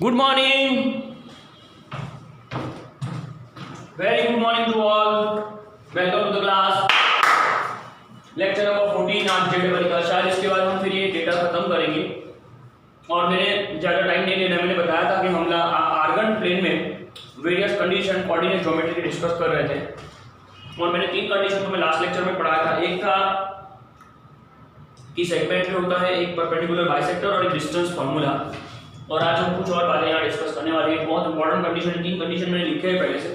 Good morning. Very good morning to all. Welcome to the class. Lecture number 14 आज data वाली का। शायद इसके बाद हम फिर ये डेटा खत्म करेंगे और मैंने ज़्यादा टाइम नहीं लेना। मैंने बताया था कि हम आर्गन प्लेन में various condition coordinate geometry discuss कर रहे थे और मैंने तीन कंडीशन को मैं लास्ट लेक्चर में पढ़ाया था। एक था कि सेगमेंट में होता है एक परपेंडिकुलर बाइसेक्टर और एक डिस्टेंस फार्मूला, और आज हम कुछ और बातें यहाँ डिस्कस करने वाले हैं। बहुत इंपॉर्टेंट कंडीशन, तीन कंडीशन मैंने लिखे हैं पहले से।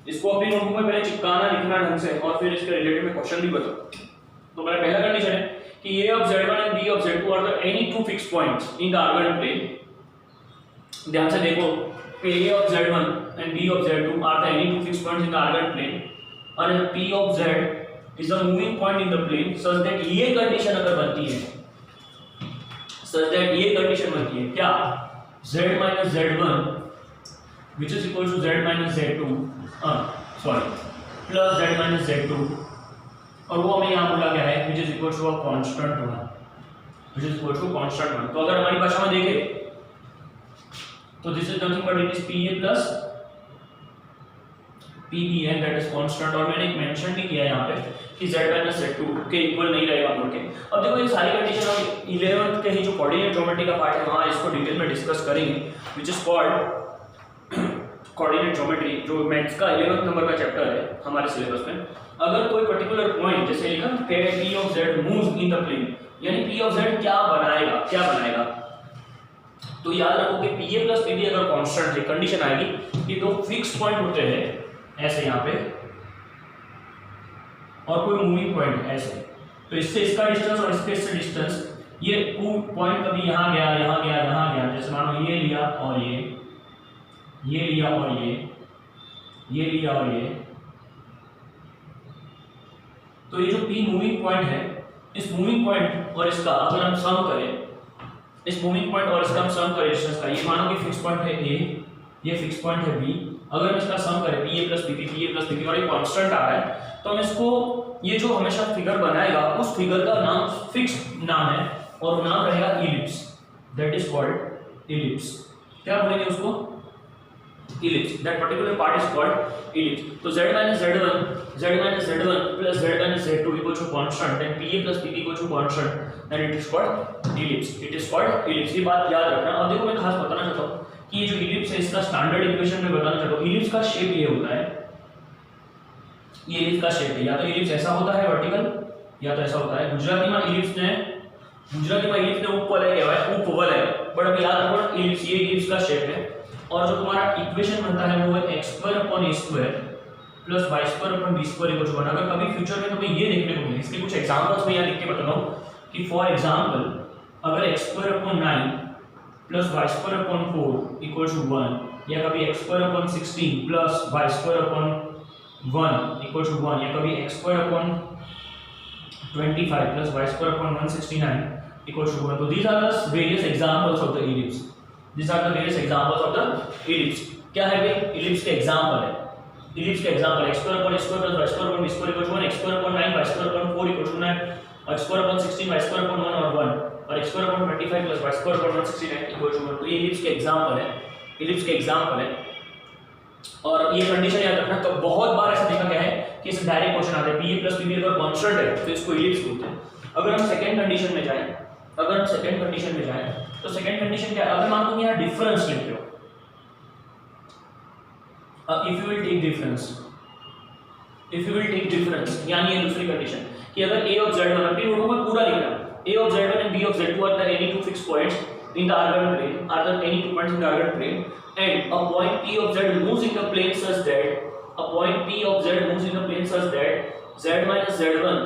इसको अपनी नोटबुक में पहले चिपकाना, लिखना ढंग से, और फिर इसके रिलेटेड में क्वेश्चन भी बताओ। तो मेरा पहला कंडीशन है कि a of z1 and b of z2 are the any two fixed points in the argand plane। ध्यान से देखो कि a of z1 and b of z2 are the any two fixed points in the argand plane and p of z is a moving point in the plane such that ये condition अगर बनती है, such that ये condition बनती है क्या, z minus z1 which is equal to z minus z2 plus z minus z2, और वो हमें यहाँ बोला गया है which is equal to a constant one, which is equal to constant one। तो अगर हमारी भाषा में देखें तो this is nothing but it is PA plus PBN that is constant, और मैंने एक मेंशन भी किया है यहाँ पे कि z minus z2 के इक्वल नहीं रहेगा बोल के। अब देखो ये सारी कंडीशन हम 11th के ही जो कोऑर्डिनेट ज्योमेट्री का पार्ट है वहाँ इसको डिटेल में डिस्कस करेंगे, which is called coordinate geometry, जो मैथ्स का 11th नंबर का चैप्टर है हमारे सिलेबस में। अगर कोई पर्टिकुलर पॉइंट जैसे लिखा p of z moves in the plane, यानी p of z क्या बनाएगा, तो याद रखो कि pa plus pb अगर कांस्टेंट है, कंडीशन आएगी कि दो फिक्स पॉइंट होते हैं ऐसे यहाँ पे और कोई मूविंग पॉइंट ऐसे, तो इससे इसका डिस्टेंस और इससे डिस्टेंस, ये पॉइंट कभी यहाँ गया, जैसे मानो ये लिया और ये लिया और ये लिया और ये, तो ये जो P मूविंग पॉइंट है, इस मूविंग पॉइंट और इसका अगर हम सम करें, इस मूविंग पॉइंट और इसका हम सम करें डिस्टेंस का, ये मानो कि फिक्स पॉइंट है A, ये फिक्स पॉइंट है B, अगर हम इसका सम करें PA plus PP और ये कांस्टेंट आ रहा है, तो हम इसको, ये जो हमेशा फिगर बनाएगा उस फिगर का नाम फिक्स नाम है और नाम रहेगा ellipse, that is called ellipse. क्या बोलेंगे उसको? Ellipse. That particular part is called ellipse. तो z minus z1 plus z minus z2 equal to constant, then pa plus pp equal to constant, then it is called ellipse, it is called ellipse। ये बात याद रखना। अब देखो मैं खास बताना चाहता हूँ कि ये जो इलिप्स है इसका स्टैंडर्ड इक्वेशन में बताना चाहता हूँ। इलिप्स का शेप ये होता है, ये इलिप्स का शेप है, या तो इलिप्स ऐसा होता है वर्टिकल या तो ऐसा होता है। गुजराती में इलिप्स ने उपवलय कहेवाय, उपवलय, बट अब याद रखो इलिप्स, ये इलिप्स का शेप है, और जो तुम्हारा इक्वेशन बनता है वो है x² plus y² b² equal to 1। अगर कभी फ्यूचर में तुम्हें ये देखने को मिले, इसके कुछ एग्जांपल्स में यहाँ लिख के बता रहा हूँ कि फॉर एग्जांपल अगर x² plus y² equal to 1, या कभी x² plus y² 1 equal to 1, या कभी x² 25 plus y² 169 equal to 1। तो these are the various examples of the ellipse, these are the various examples of the ellipse। क्या है भाई? ellipse के example है, ellipse के example x² plus y² b² equal to 1, x² 9 y² 4 equal to 9, x² 16 y² 1 और 1, और x² 25 plus y² 169 equal to 1। तो ये ellipse के एग्जांपल है, ellipse के एग्जांपल है। और ये कंडीशन याद रखना। तो बहुत बार ऐसा देखा गया है कि इससे डायरेक्ट क्वेश्चन आता है pa plus pb अगर कांस्टेंट है तो इसको ellipse बोलते हैं। अगर हम सेकंड कंडीशन में जाएं, तो सेकंड कंडीशन क्या है? अगर मान लो तुम यहाँ डिफरेंस लेते हो, if you will take difference, यानी ये दूसरी कंडीशन कि अगर a of z1, अपनी नोटबुक में पूरा लिखना, a of z1 and b of z2 are the any two fixed points in the argand plane, are the any two points in the argand plane, and a point p of z moves in the plane such that, a point p of z moves in the plane such that z minus z1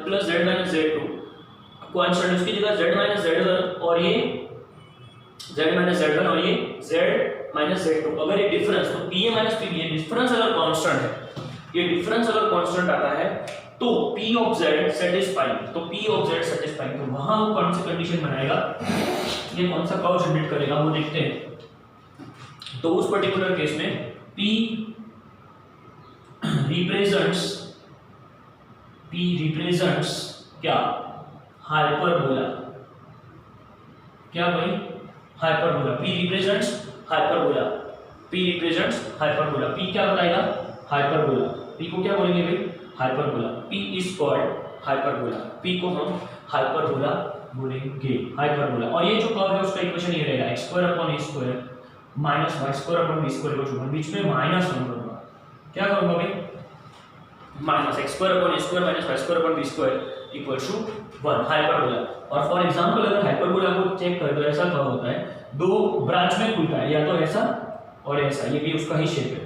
plus z minus z2 constant, उसकी जगह z minus z1 और ये z minus z1 और ये z minus z2। अगर ये difference, तो pa minus pb, ये डिफरेंस अगर कांस्टेंट है, ये डिफरेंस अगर कांस्टेंट आता है तो p of z सेटिस्फाइंग, तो p of z सेटिस्फाइंग, तो वहां वो कौन सी कंडीशन बनाएगा, ये कौन सा कर्व जनरेट करेगा वो देखते हैं। तो उस पर्टिकुलर केस में p रिप्रेजेंट्स क्या, हाइपरबोला, क्या भाई, hyperbola. P represents hyperbola, P represents hyperbola. P क्या बताएगा, हाइपरबोला। P को क्या बोलेंगे भाई, hyperbola. P is called hyperbola, P को हम हाइपरबोला बोलेंगे, हाइपरबोला। और ये जो कर्व है उसका इक्वेशन ये रहेगा x² माइनस y² बीच में माइनस वन करूंगा, क्या करूंगा भाई, minus x² minus y² equal to 1, hyperbola. और फॉर एग्जांपल अगर हाइपरबोला को चेक करें तो ऐसा कर्व होता है, दो ब्रांच में खुलता है, या तो ऐसा और ऐसा, ये भी उसका ही शेप है,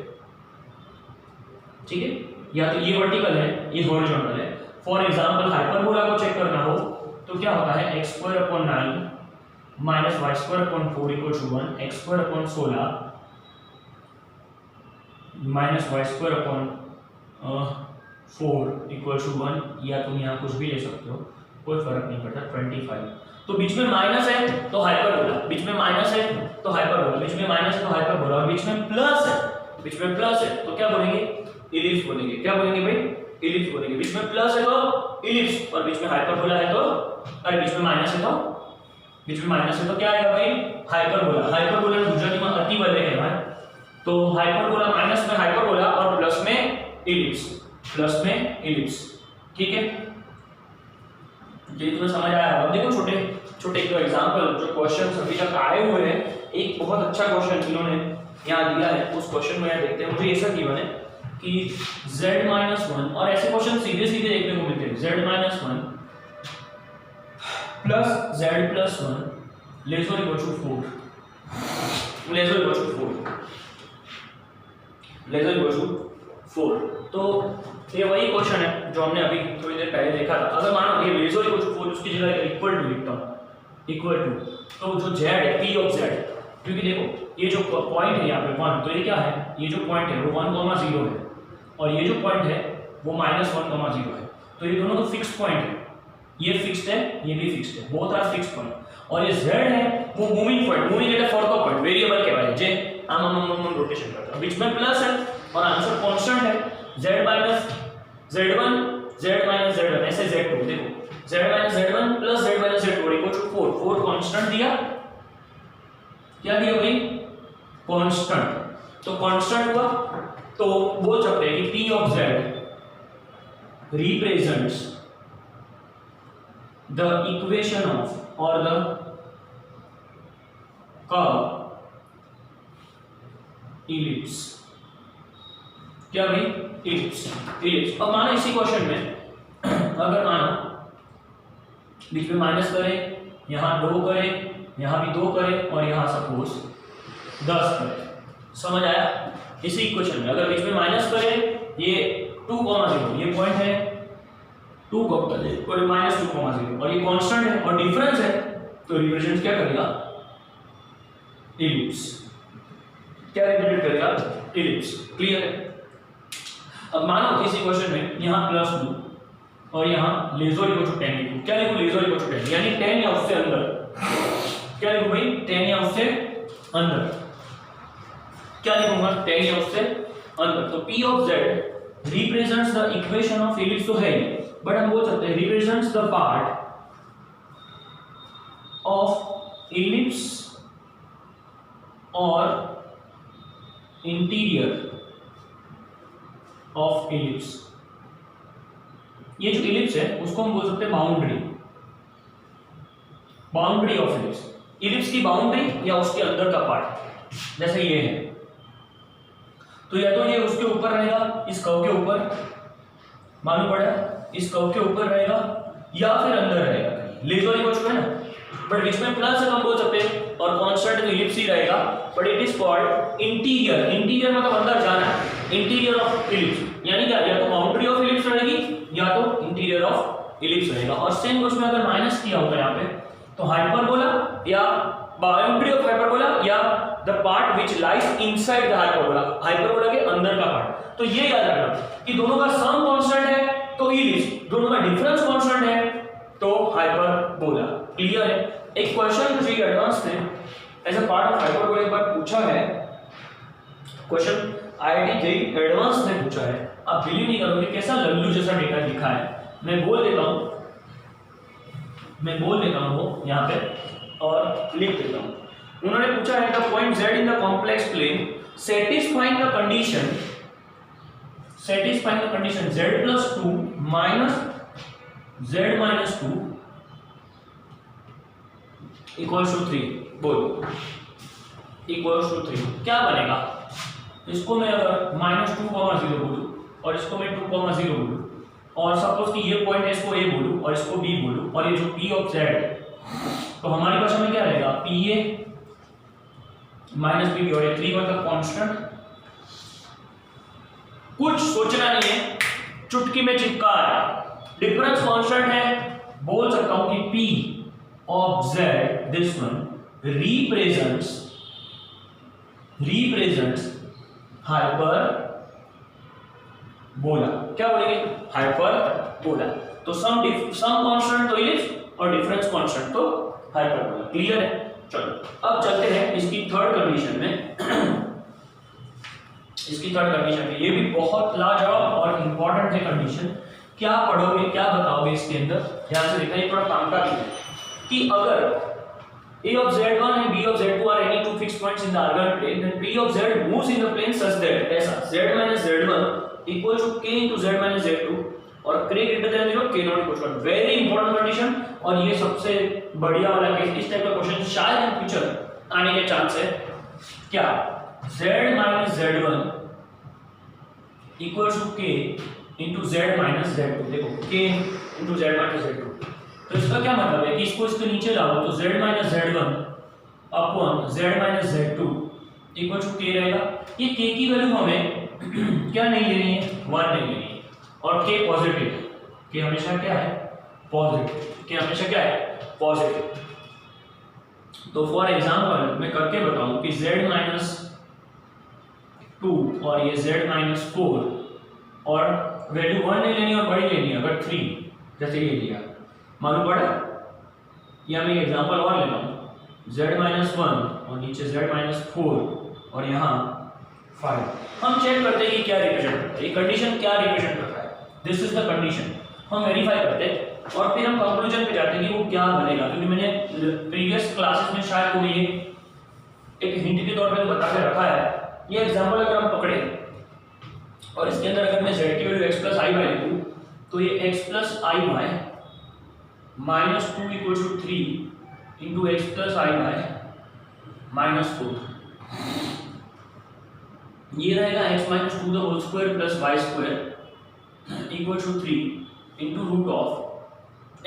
ठीक है, या तो ये वर्टिकल है, ये हॉरिजॉन्टल है। फॉर एग्जांपल हाइपरबोला को चेक करना हो तो क्या होता है, x² minus y² equal to 1, x² minus y² equal to 1, या तुम यहाँ कुछ भी ले सकते हो, कोई फर्क नहीं पड़ता, 25। तो बीच में माइनस है तो हाइपरबोला, बीच में माइनस है तो हाइपरबोला, बीच में माइनस है तो हाइपरबोला, और बीच में प्लस है, बीच में प्लस है तो क्या बोलेंगे, इलिप्स बोलेंगे। क्या बोलेंगे भाई, इलिप्स बोलेंगे। बीच में प्लस है तो इलिप्स, और बीच में हाइपरबोला है तो, अरे बीच में माइनस है तो, बीच में माइनस है तो क्या आएगा भाई, हाइपरबोला। हाइपरबोला गुजराती में अति वर्ग है, तो हाइपरबोला माइनस में हाइपरबोला और प्लस में इलिप्स, प्लस में इलिप्स, ठीक है। ये तुम्हें समझ आया। अब देखो छोटे छोटे एक एग्जांपल जो क्वेश्चन अभी तक आए हुए हैं, एक बहुत अच्छा क्वेश्चन इन्होंने यहाँ दिया है, उस क्वेश्चन में देखते हैं। मुझे ऐसा गिवन है कि z-1, और ऐसे क्वेश्चन सीधे सीधे देखने को मिलते हैं, z-1 प्लस z+1 लेस और इक्वल टू 4, लेस और इक्वल टू 4, लेस और इक्वल टू 4। तो ये वही क्वेश्चन है जो हमने अभी थोड़ी देर पहले देखा था। अगर मानो ये लेस और इक्वल टू 4 उसकी जगह इक्वल टू लिखता हूं, इक्वल टू, तो जो z है p ऑफ z, क्योंकि देखो ये जो पॉइंट है यहाँ पे 1, तो ये क्या है, ये जो पॉइंट है वो 1, 0 है, और ये जो पॉइंट है वो -1, 0 है, तो ये दोनों तो फिक्स पॉइंट है, ये फिक्स्ड है, ये भी फिक्स्ड है, बोथ आर फिक्स्ड पॉइंट। और ये z है वो moving point, moving at a fourth point, variable कहवाए जे आम रोटेशन करता है, बीच में प्लस है और आंसर कांस्टेंट है, z minus z1 z minus z1 ऐसे z2, देखो z minus z1 plus z minus z2 equal to 4, 4 constant दिया, क्या दिया भाई, कांस्टेंट। तो कांस्टेंट हुआ तो बोल सकते हैं कि p of z represents the equation of और द कर्व इलिप्स, क्या भाई, इलिप्स, इलिप्स। अब मानो इसी क्वेश्चन में अगर मानो बीच में माइनस करें, यहाँ 2 करें, यहाँ भी 2 करें, और यहाँ सपोज 10 करें, समझ आया। इसी इक्वेशन में अगर बीच में माइनस करें, ये 2, 0 ये पॉइंट है, 2, और -2, 0, और ये कांस्टेंट है और डिफरेंस है, तो रिप्रेजेंट क्या करेगा, इलिप्स। क्या रिप्रेजेंट करेगा, इलिप्स। क्लियर है। अब मानो इसी क्वेश्चन में यहाँ +2 और यहाँ लेस और इक्वल टू 10 लिखूं, क्या लिखूं, लेस और इक्वल टू 10 यानी 10 या उससे अंदर, क्या लिखूं भाई, 10 या उससे अंदर, क्या लिखूंगा, 10 या उससे अंदर। तो p of z represents the equation of ellipse, तो है, बट हम बोल सकते हैं represents the part of ellipse और इंटीरियर ऑफ इलिप्स। ये जो इलिप्स है उसको हम बोल सकते हैं boundary, boundary of ellipse, ellipse की बाउंड्री या उसके अंदर का पार्ट, जैसे ये है, तो या तो ये उसके ऊपर रहेगा, इस कर्व के ऊपर, मालूम पड़ा, इस कर्व के ऊपर रहेगा, या फिर अंदर रहेगा कहीं, लेस और इक्वल टू है ना, बट बीच में प्लस है तो हम बोल सकते हैं, और कांस्टेंट तो इलिप्स ही रहेगा, but it is called interior. Interior मतलब अंदर जाना है, इंटीरियर ऑफ इलिप्स, यानी क्या, या तो बाउंड्री ऑफ इलिप्स रहेगी या तो इंटीरियर ऑफ इलिप्स रहेगा। और सेम उसमें अगर माइनस किया होता है यहाँ पे, तो हाइपरबोला या बाउंड्री ऑफ हाइपरबोला या the part which lies inside the hyperbola, hyperbola के अंदर का पार्ट। तो ये याद रखना कि दोनों का सम कांस्टेंट है तो इलिप्स, दोनों का डिफरेंस कांस्टेंट है तो हाइपरबोला। क्लियर है। एक क्वेश्चन जो एडवांस ने as a part of hyperbola एक बार पूछा है, क्वेश्चन आईआईटी जेईई एडवांस ने पूछा है, आप बिलीव नहीं करोगे कैसा लल्लू जैसा डेटा लिखा है। मैं बोल देता हूं यहाँ पे, और लिख देता हूं। उन्होंने पूछा है the point z in the complex plane satisfying the condition z plus 2 minus z minus 2 equals to 3। बोलो equals to 3 क्या बनेगा? इसको मैं अगर -2,0 बोलूं और इसको मैं 2,0 बोलूं और सपोज कि ये पॉइंट है, इसको a बोलूं और इसको b बोलूं और ये जो p ऑफ z है, तो हमारी भाषा में क्या रहेगा? pa माइनस b और ये 3 मतलब कांस्टेंट। कुछ सोचना नहीं है, चुटकी में चिपका है। डिफरेंस कांस्टेंट है, बोल सकता हूं कि p of z this one represents hyperbola. क्या बोलेंगे? हाइपरबोला। तो सम कांस्टेंट तो ये और डिफरेंस कांस्टेंट तो हाइपरबोला। क्लियर है? चलो अब चलते हैं इसकी थर्ड कंडीशन में। ये भी बहुत लाजवाब और इंपॉर्टेंट है कंडीशन। क्या पढ़ोगे, क्या बताओगे इसके अंदर? ध्यान से देखना, ये थोड़ा काम का भी है कि अगर a of z1 and b of z2 are any two fixed points in the organ plane, then p of z moves in the plane such that ऐसा z minus z1 equals to k into z minus z2 और k greater than 0 k not equals to 1। Very important condition और ये सबसे बढ़िया वाला case. इस type का question शायद इन फ्यूचर आने के चांस है। क्या? z minus z1 equals to k into z minus z2। देखो k into z minus z2, तो इसका क्या मतलब है कि इसको इसके नीचे लाओ तो z minus z1 upon z minus z2 equal to k रहेगा। ये k की वैल्यू हमें क्या नहीं लेनी है? 1 नहीं लेनी है और k पॉजिटिव है। k हमेशा क्या है? पॉजिटिव। k हमेशा क्या है? पॉजिटिव। तो फॉर एग्जांपल मैं करके बताऊं कि z minus 2 और ये z minus 4 और वैल्यू 1 नहीं लेनी और बड़ी लेनी है अगर 3, जैसे ये लिया, मालूम पड़ा? या मैं एग्जांपल और लेता हूँ z minus 1 और नीचे z minus 4 और यहाँ 5। हम चेक करते हैं कि क्या रिप्रेजेंट करता है, ये कंडीशन क्या रिप्रेजेंट करता है। This is the condition. हम वेरीफाई करते हैं और फिर हम कंक्लूजन पे जाते हैं कि वो क्या बनेगा। क्योंकि मैंने प्रीवियस क्लासेस में शायद वो ये एक हिंट के तौर पे बता के रखा है। ये एग्जांपल अगर हम पकड़े और इसके अंदर अगर मैं z की value x plus i y लिखूं तो ये x plus i y minus 2 equals to 3 into x plus i y minus 4। ये रहेगा x minus 2 the whole square plus y square equals to 3 into root of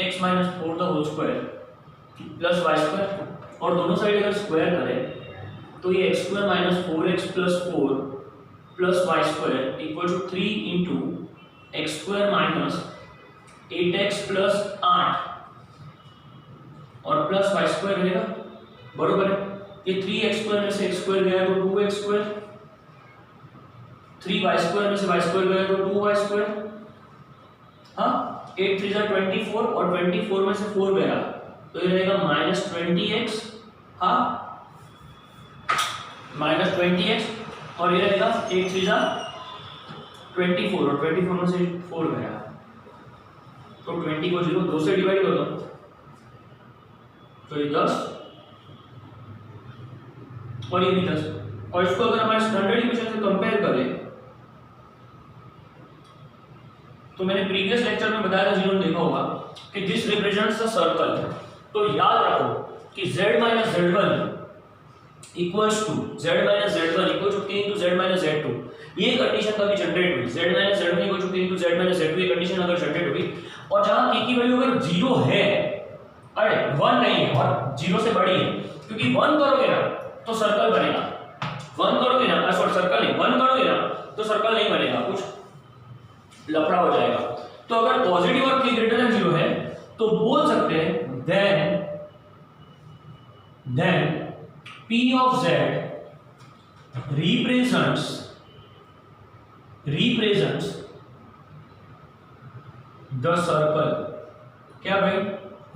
x minus 4 the whole square plus y square। और दोनों side अगर square करें तो ये x square minus 4x plus 4 plus y square equals to 3 into x square minus 8x plus 8 और plus Y square रहेगा। बरोबर है? ये 3x स्क्वायर में से x स्क्वायर गया तो 2x स्क्वायर, 3y स्क्वायर में से y स्क्वायर गया तो 2y स्क्वायर। हाँ, 8 3 24 और 24 में से 4 गया तो ये रहेगा -20x। हाँ, -20x और ये रहेगा 8 3 24 और 24 में से 4 गया तो 20 को 0 2 से डिवाइड कर दो तो ये 10 और ये भी 10। और इसको अगर हमारे स्टैंडर्ड इक्वेशन से कंपेयर करें तो मैंने प्रीवियस लेक्चर में बताया था, जिन्होंने देखा होगा, कि दिस रिप्रेजेंट्स अ सर्कल। तो याद रखो कि z minus z1 equals to z minus z1 equal to k into z minus z2। ये कंडीशन कभी जनरेट हुई, z minus z1 equal to k into z minus z2, ये condition अगर generate हुई और जहां k की वैल्यू अगर 0 है, अरे 1 नहीं है और 0 से बड़ी है, क्योंकि 1 करोगे ना तो सर्कल बनेगा, 1 करोगे ना सॉरी सर्कल नहीं, 1 करोगे ना तो सर्कल नहीं बनेगा, कुछ लफड़ा हो जाएगा। तो अगर पॉजिटिव और k ग्रेटर देन 0 है तो बोल सकते हैं then p of z represents the circle। क्या भाई?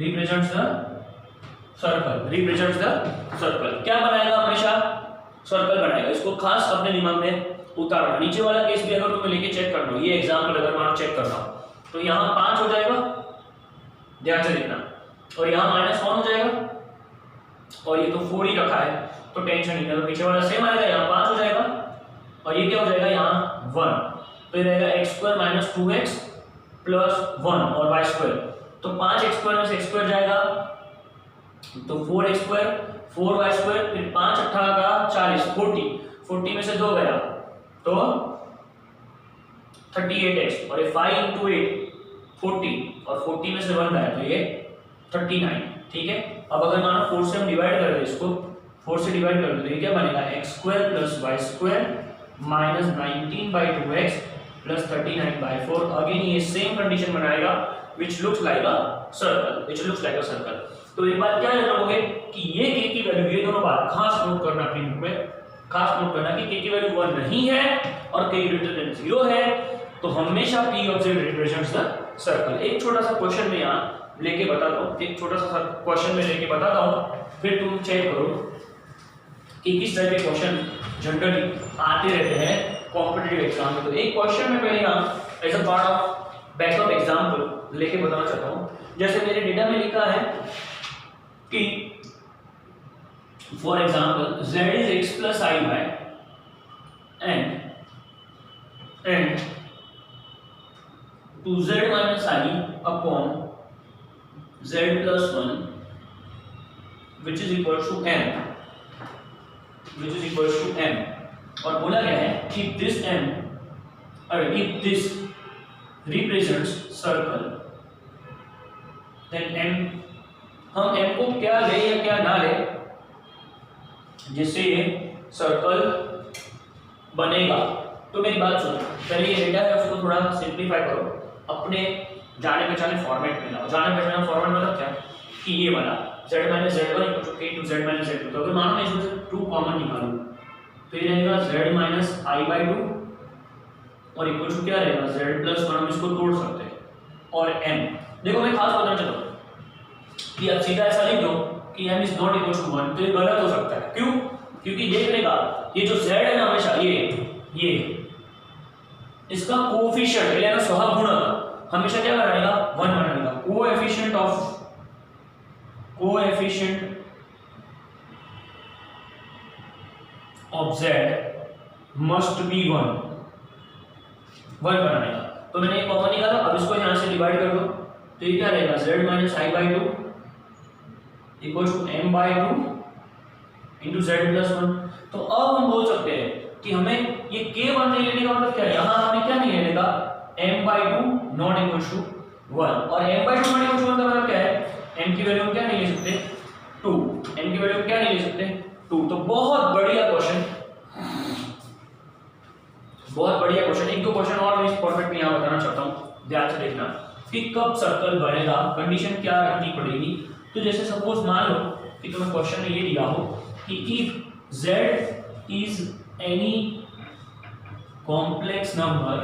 represents the circle। क्या बनाएगा? हमेशा सर्कल बनाएगा। इसको खास अपने दिमाग में उतारना। नीचे वाला केस भी अगर तुम्हें लेके चेक करना हो, ये एग्जांपल अगर मार्क चेक करना हो तो यहाँ 5 हो जाएगा, ध्यान से देखना, और यहाँ -1 हो जाएगा और ये तो 4 ही रखा है तो टेंशन नहीं है, तो पीछे वाला सेम आएगा, यहाँ 5 हो जाएगा और ये क्या हो जाएगा यहाँ 1, तो ये रहेगा x² - 2x + 1 और y², तो 5x² में से x² जाएगा तो 4x², 4y², फिर 5 × 8 = 40, 40 में से 2 गया तो 38x, और ये 5 × 8 40 और 40 में से 1 गया तो ये 39, ठीक है। अब अगर मानो 4 से हम डिवाइड कर दें इसको, 4 से डिवाइड कर दो तो ये क्या बनेगा x² + y² - 19/2x + 39/4। अगेन ये सेम कंडीशन बनाएगा which looks like a circle। तो एक बात क्या याद रखोगे कि ये k की वैल्यू, ये दोनों बात खास नोट करना अपनी बुक में, खास नोट करना कि k की वैल्यू 1 नहीं है और k ग्रेटर देन 0 है तो हमेशा p of z represents the circle. एक छोटा सा क्वेश्चन में यहाँ लेके बताता हूँ, एक छोटा सा क्वेश्चन में लेके बताता हूँ, फिर तुम चेक करो कि किस टाइप के क्वेश्चन जनरली आते रहते हैं कॉम्पिटिटिव एग्जाम में। तो एक क्वेश्चन में पहले यहाँ as a part of backup example लेके बताना चाहता हूँ। जैसे मेरे डेटा में लिखा है कि for example z is x + i and 2z - i upon z + 1 which is equal to m, और बोला गया है कि this m or if this represents circle then m, हम m को क्या ले या क्या ना ले जिससे ये सर्कल बनेगा। तो मेरी बात सुनो, पहले ये डेटा है उसको थोड़ा सिंप्लीफाई करो, अपने जाने पहचाने फॉर्मेट में लाओ। जाने पहचाने फॉर्मेट मतलब क्या कि ये वाला z - z1 = k × z - z2। तो अगर मानो मैं इसमें से 2 कॉमन निकालूं तो ये रहेगा z - i/2 और इक्वल टू क्या रहेगा z + 1, हम इसको तोड़ सकते हैं, और m। देखो मैं खास बताना चाहता हूँ कि अब सीधा ऐसा लिख दो कि m ≠ = 1, तो ये गलत हो सकता है। क्यों? क्योंकि देख लेगा ये जो z है ना हमेशा ये इसका कोएफिशिएंट यानी सहगुणक हमेशा क्या बनाएगा 1 बनाएगा। Coefficient of z must be 1 बनाएगा। तो मैंने एक कॉमन निकाला, अब इसको यहां से डिवाइड कर दो तो ये क्या रहेगा z - i/2 = m/2 × z + 1। तो अब हम बोल सकते हैं कि हमें ये k1 नहीं लेने का मतलब क्या है, यहाँ हमें क्या नहीं लेने का m/2 ≠ 1, और m/2 ≠ 1 का मतलब क्या है m की वैल्यू क्या नहीं ले सकते 2, m की वैल्यू क्या नहीं ले सकते 2। तो बहुत बढ़िया क्वेश्चन, एक दो क्वेश्चन और मैं इस फॉर्मेट में यहाँ बताना चाहता हूँ, ध्यान से देखना कि कब सर्कल बनेगा, कंडीशन क्या रखनी पड़ेगी। तो जैसे सपोज मान लो कि तुम्हें क्वेश्चन में ये दिया हो कि if z is any complex number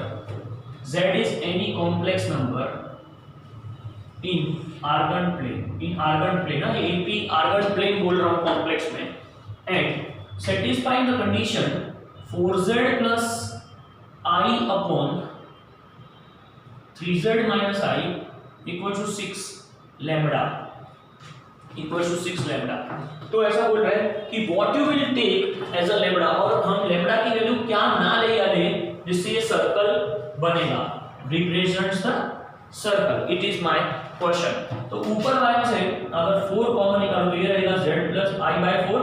in argand plane ना, ये AP argand plane बोल रहा हूँ कॉम्प्लेक्स में, and satisfying the condition 4z + i upon 3z - i = 6 lambda तो ऐसा बोल रहा है कि what you will take as a lambda, और हम लैम्बडा की वैल्यू क्या ना ले या ले जिससे ये सर्कल बनेगा, represents the circle. It is my question. तो ऊपर वाले में से अगर 4 कॉमन निकालो तो ये रहेगा z + i/4,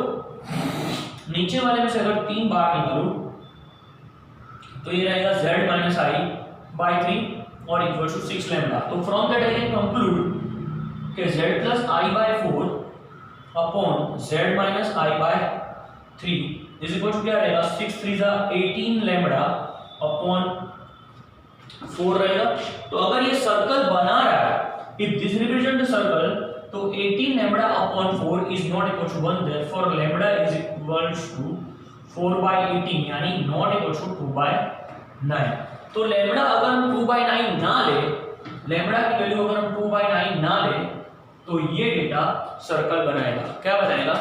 नीचे वाले में से अगर 3 बार निकालो तो ये रहेगा z - i/3 और = 6 लैम्बडा। तो from that I can conclude कि z + i/4 upon z - i/3 = क्या रहेगा 6 3 18 लैम्बडा अपॉन 4 रहेगा। तो अगर ये सर्कल बना रहा है, if this represent the circle, तो 18 lambda upon 4 is not equal to 1, therefore lambda is equal to 4/18 यानी नॉट इक्वल टू 2/9। तो लैम्बडा अगर हम 2/9 ना ले, लैम्बडा की वैल्यू अगर हम 2/9 ना ले तो ये डेटा सर्कल बनाएगा। क्या बनाएगा?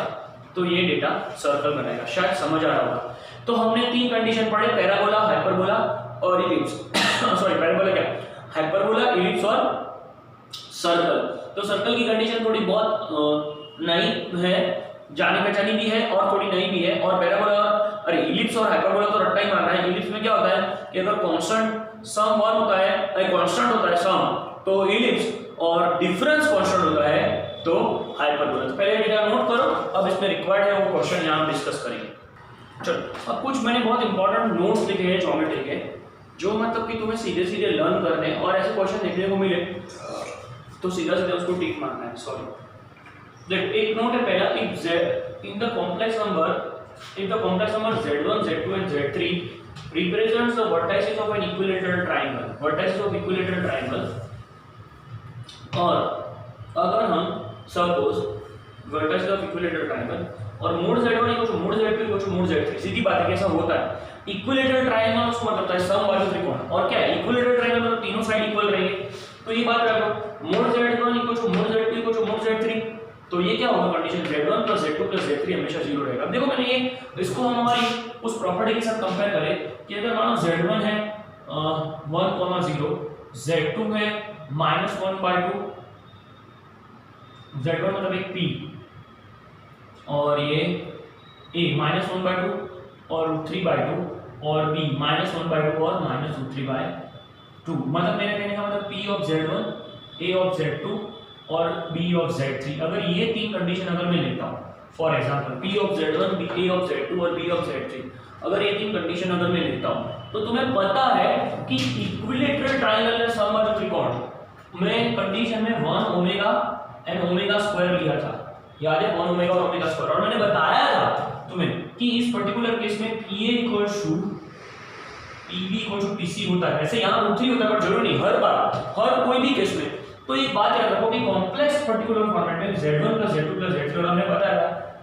तो ये डेटा सर्कल बनाएगा। शायद समझ आ रहा होगा। तो हमने 3 कंडीशन पढ़े, पैराबोला, हाइपरबोला और इलिप्स। सॉरी, पैराबोला क्या, हाइपरबोला, इलिप्स और सर्कल। तो सर्कल की कंडीशन थोड़ी बहुत नई है, जानी पहचानी भी है और थोड़ी नई भी है। और पैराबोला, अरे इलिप्स और हाइपरबोला तो रट्टा ही मारना है। इलिप्स में क्या होता है कि अगर कांस्टेंट सम 1 होता है, कांस्टेंट होता है सम, तो इलिप्स, और डिफरेंस कांस्टेंट होता है तो हाइपरबोला। तो पहले डेटा नोट करो, अब इसमें रिक्वायर्ड है वो क्वेश्चन यहाँ हम डिस्कस करेंगे। चलो अब कुछ मैंने बहुत इंपॉर्टेंट नोट्स लिखे हैं ज्योमेट्री के, जो मतलब कि तुम्हें सीधे सीधे लर्न करने और ऐसे क्वेश्चन देखने को मिले तो सीधा सीधा उसको टिक मारना है। सॉरी, देखो एक नोट है पहला, if z in the complex number, if the complex number z1 z2 and z3 represents the vertices of an equilateral triangle, vertices of equilateral triangle, और अगर हम suppose vertices of equilateral triangle और mod z1 equal to mod z2 equal to mod z3, सीधी बात है कैसा होता है इक्विलेटरल ट्रायंगल, उसको मतलब है समबाहु त्रिकोण। और क्या है इक्विलेटरल ट्रायंगल मतलब तीनों साइड इक्वल रहेंगे, तो ये बात रखो mod z1 equal to mod z2 equal to mod z3, तो ये क्या होगा कंडीशन z1 z2 z3 हमेशा 0 रहेगा। अब देखो मैंने ये इसको हम हमारी उस प्रॉपर्टी के साथ कंपेयर करें कि अगर मानो z1 है 1,0, z2 है -1/2, z1 मतलब एक p और ये a -1/2 और 3/2 और b -1/2 और -3/2, मतलब मेरे कहने का मतलब p of z1, a of z2 और b ऑफ z3, अगर ये तीन कंडीशन अगर मैं लेता हूँ for example p of z1, a of z2 और b ऑफ z3, अगर ये तीन कंडीशन अगर मैं लेता हूँ तो तुम्हें पता है कि इक्विलेटरल ट्रायंगल या समबाहु त्रिकोण में कंडीशन में 1 ओमेगा एंड ओमेगा स्क्वायर लिया था, याद है 1 ओमेगा और ओमेगा स्क्वायर, और मैंने बताया था तुम्हें कि इस पर्टिकुलर केस में PA equals to PB equals to PC होता है। ऐसे यहाँ √3 होता है पर जरूरी नहीं हर बार, हर कोई भी केस में। तो एक बात याद रखो कि कॉम्प्लेक्स पर्टिकुलर फॉर्मेट में z1 z2 z3 और हमने बताया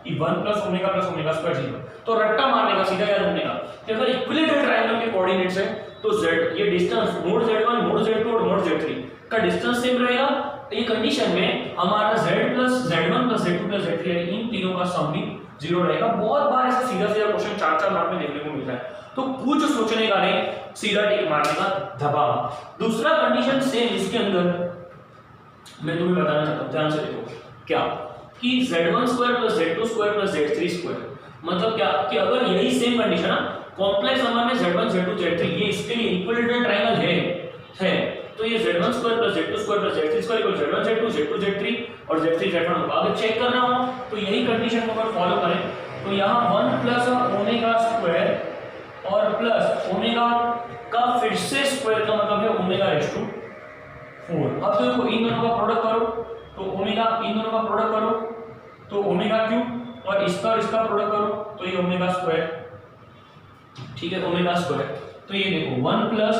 कि 1 + ओमेगा स्क्वायर 0, तो रट्टा मारने का सीधा याद रखने का कि अगर इक्विलेटरल ट्रायंगल के कोऑर्डिनेट्स है तो z ये distance mode z1 mode z2 और मोड z3 का डिस्टेंस सेम रहेगा। ये कंडीशन में हमारा z + z1 + z2 + z3 है, इन तीनों का सम भी 0 रहेगा। बहुत बार ऐसा सीधा सीधा क्वेश्चन 4-4 मार्क में देखने को मिलता है, तो कुछ सोचने का नहीं, सीधा टिक मारने का धबाव। दूसरा कंडीशन सेम इसके अंदर मैं तुम्हें बताना चाहता हूं, ध्यान से देखो क्या कि z1² + z2² + z3², मतलब क्या कि अगर यही सेम कंडीशन है कॉम्प्लेक्स नंबर में z1 z2 z3 ये इसके लिए इक्विलेटरल ट्रायंगल है तो ये z1² + z2² + z3² equal z1 z2 z2 z3 और z3 z1 होगा। अगर चेक करना हो तो यही कंडीशन को अगर फॉलो करें तो यहाँ 1 + ओमेगा स्क्वायर और प्लस ओमेगा का फिर से स्क्वायर का मतलब है ओमेगा⁴। अब देखो इन दोनों का प्रोडक्ट करो तो ओमेगा, इन दोनों का प्रोडक्ट करो तो ओमेगा³ और इसका प्रोडक्ट करो तो ये ओमेगा², ठीक है ओमेगा²। तो ये देखो 1 प्लस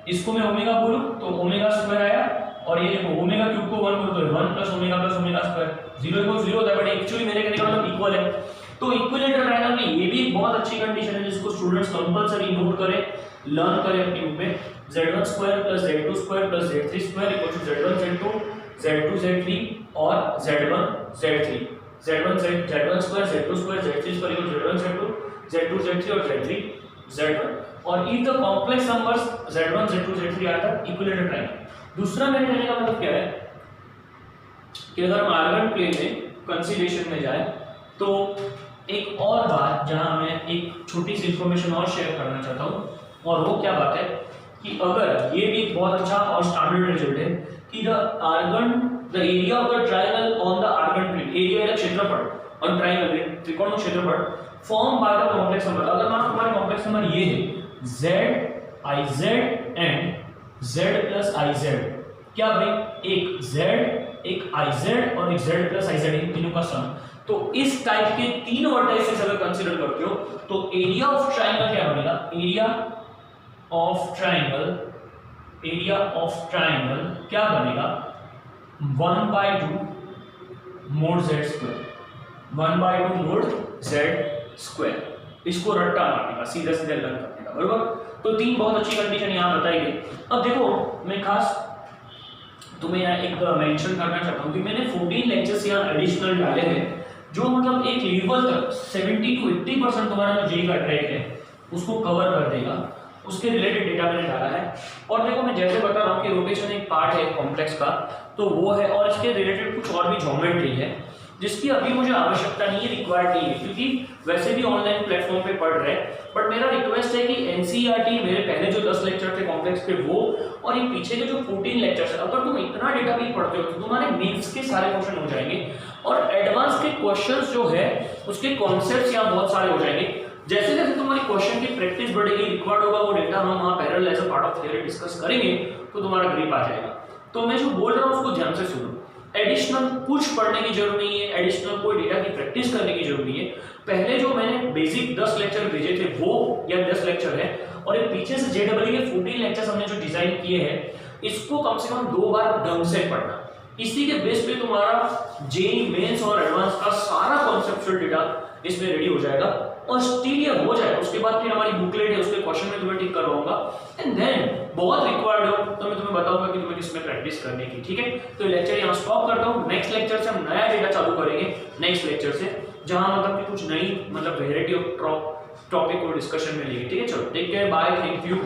इसको मैं ओमेगा बोलूं तो ओमेगा² आया, और ये देखो ओमेगा³ को 1 बोलूं तो 1 + ओमेगा+ओमेगा², 0 = 0 होता है, बट एक्चुअली मेरे कहने का मतलब इक्वल है। तो इक्विलेटरल ट्रायंगल में ये भी बहुत अच्छी कंडीशन है जिसको स्टूडेंट्स कंपलसरी नोट करें, लर्न करें अपनी बुक में। z1² + z2² + z3² equal to z1 z2 z2 z3 और z1 z3, z1 z1² z2² z3² equal z1 z2 z2 z3 और z3 z1, और if the complex numbers z1 z2 z3 are the equilateral triangle. दूसरा मेरे कहने का मतलब क्या है कि अगर हम आर्गन प्लेन में कंसीडरेशन में जाए तो एक और बात जहां मैं एक छोटी सी इंफॉर्मेशन और शेयर करना चाहता हूं, और वो क्या बात है कि अगर ये भी बहुत अच्छा और स्टैंडर्ड रिजल्ट है कि the area of the triangle on the Argand plane, area या क्षेत्रफल ऑन ट्रायंगल त्रिकोण का क्षेत्रफल form by the complex number. अगर मान तुम्हारा कॉम्प्लेक्स नंबर ये है z iz and z + iz, क्या भाई एक z एक iz और एक z + iz इन तीनों का सम, तो इस टाइप के तीन वर्टाइसेस अगर कंसीडर करते हो तो एरिया ऑफ ट्रायंगल क्या बनेगा, एरिया ऑफ ट्रायंगल क्या बनेगा 1/2 मोड z², 1/2 मोड z²। इसको रट्टा मारने का, सीधा सीधा लर्न करने का, बरोबर। तो तीन बहुत अच्छी कंडीशन यहाँ बताई गई। अब देखो मैं खास तुम्हें यहाँ एक मेंशन करना चाहता हूँ कि मैंने 14 लेक्चर्स यहाँ एडिशनल डाले हैं जो मतलब एक लेवल तक 70 to 80% तुम्हारा जो जेई का ट्रैक है उसको कवर कर देगा, उसके रिलेटेड डेटा मैंने डाला है। और देखो मैं जैसे बता रहा हूँ कि रोटेशन एक पार्ट है कॉम्प्लेक्स का, तो वो है, और इसके रिलेटेड कुछ और भी ज्योमेट्री है, जिसकी अभी मुझे आवश्यकता नहीं है, रिक्वायर्ड नहीं है, क्योंकि वैसे भी ऑनलाइन प्लेटफॉर्म पे पढ़ रहे हैं। बट मेरा रिक्वेस्ट है कि एनसीईआरटी मेरे पहले जो 10 लेक्चर थे कॉम्प्लेक्स के वो और ये पीछे के जो 14 लेक्चर्स है, अगर तुम इतना डेटा भी पढ़ते हो तो तुम्हारे मेंस के सारे क्वेश्चन हो जाएंगे और एडवांस के क्वेश्चंस जो है उसके कॉन्सेप्ट्स यहाँ बहुत सारे हो जाएंगे। जैसे जैसे तुम्हारी क्वेश्चन की प्रैक्टिस बढ़ेगी, रिक्वायर्ड होगा वो डेटा हम वहाँ parallel as a part of theory discuss करेंगे तो तुम्हारा ग्रिप आ जाएगा। तो मैं जो बोल रहा हूँ उसको ध्यान से सुनो। एडिशनल कुछ पढ़ने की जरूरत नहीं है, एडिशनल कोई डेटा की प्रैक्टिस करने की जरूरत नहीं है। पहले जो मैंने बेसिक 10 लेक्चर भेजे थे वो या 10 लेक्चर है और ये पीछे से जेडब्ल्यू के 14 लेक्चर्स हमने जो डिजाइन किए हैं इसको कम से कम 2 बार ढंग से पढ़ना। इसी के बेस पे तुम्हारा जेईई मेंस और एडवांस का सारा कॉन्सेप्चुअल डेटा इसमें रेडी हो जाएगा और स्टिल ये हो जाए उसके बाद फिर हमारी बुकलेट है उसके क्वेश्चन में तुम्हें टिक करवाऊंगा एंड देन बहुत रिक्वायर्ड हो तो मैं तुम्हें बताऊंगा कि तुम्हें किसमें प्रैक्टिस करने की। ठीक है, तो लेक्चर यहाँ स्टॉप करता हूँ। नेक्स्ट लेक्चर से हम नया डेटा चालू करेंगे, नेक्स्ट लेक्चर से जहां मतलब कि कुछ नई मतलब वेराइटी ऑफ टॉपिक को डिस्कशन में लेंगे। ठीक है, चलो take care, bye, thank you.